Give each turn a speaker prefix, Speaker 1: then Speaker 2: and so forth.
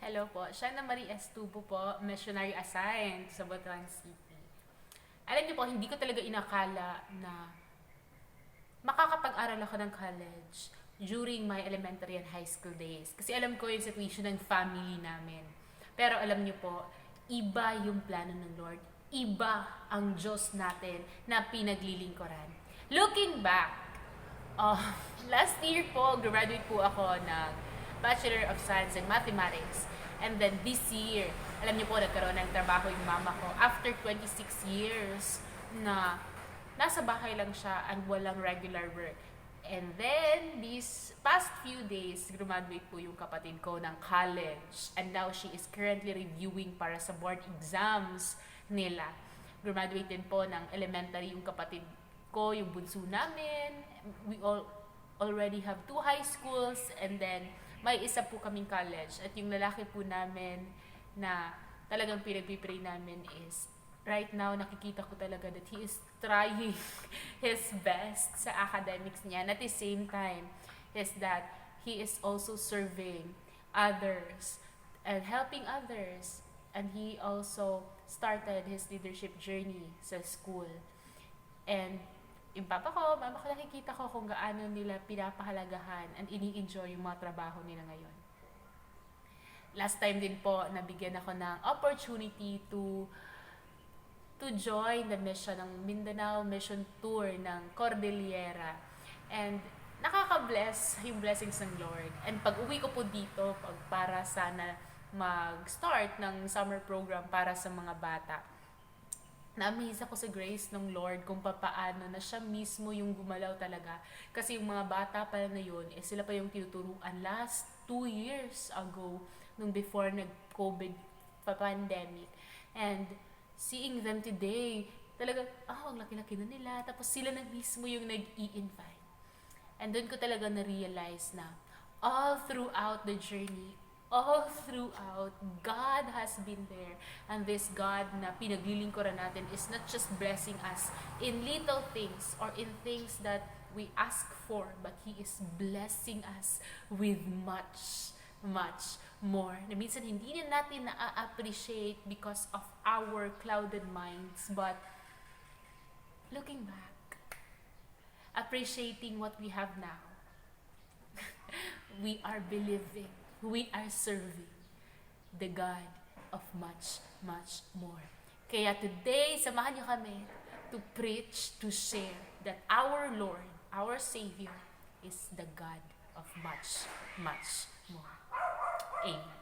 Speaker 1: Hello po, Shana Marie Estubo po, missionary assigned sa Butuan City. Alam niyo po, hindi ko talaga inakala na makakapag-aral ako ng college during my elementary and high school days. Kasi alam ko yung situation ng family namin. Pero alam niyo po, iba yung plano ng Lord. Iba ang Diyos natin na pinaglilingkuran. Looking back, oh, last year po, graduate po ako ng Bachelor of Science in Mathematics. And then this year, alam niyo po, nagkaroon ng trabaho yung mama ko after 26 years na nasa bahay lang siya and walang regular work. And then, these past few days, graduate po yung kapatid ko ng college. And now, she is currently reviewing para sa board exams nila. Graduate din po ng elementary yung kapatid ko, yung bunso namin. We all already have 2 high schools and then may isa po kaming college. At yung lalaki po namin na talagang pinagpipray namin is right now, nakikita ko talaga that he is trying his best sa academics niya. And at the same time, is that he is also serving others and helping others. And he also started his leadership journey sa school. And yung papa ko, mama ko, nakikita ko kung gaano nila pinapahalagahan and ini-enjoy yung mga trabaho nila ngayon. Last time din po, nabigyan ako ng opportunity to join the mission ng Mindanao Mission Tour ng Cordillera. And nakaka-bless yung blessings ng Lord. And pag uwi ko po dito, para sana mag-start ng summer program para sa mga bata, na-amaze ako sa grace ng Lord kung papaano na siya mismo yung gumalaw talaga. Kasi yung mga bata pala na yun, sila pa yung tinuturuan last 2 years ago, nung before nag-COVID pandemic. And seeing them today, talaga, ang laki-laki na nila. Tapos sila na mismo yung nag-i-invite. And doon ko talaga na-realize na all throughout the journey, all throughout, God has been there. And this God na pinaglilingkuran natin is not just blessing us in little things or in things that we ask for, but He is blessing us with much, much more. Na minsan hindi na natin na-appreciate because of our clouded minds, but looking back, appreciating what we have now, we are believing, we are serving the God of much, much more. Kaya today, samahan niyo kami to preach, to share that our Lord, our Savior, is the God of much, much more. Amen.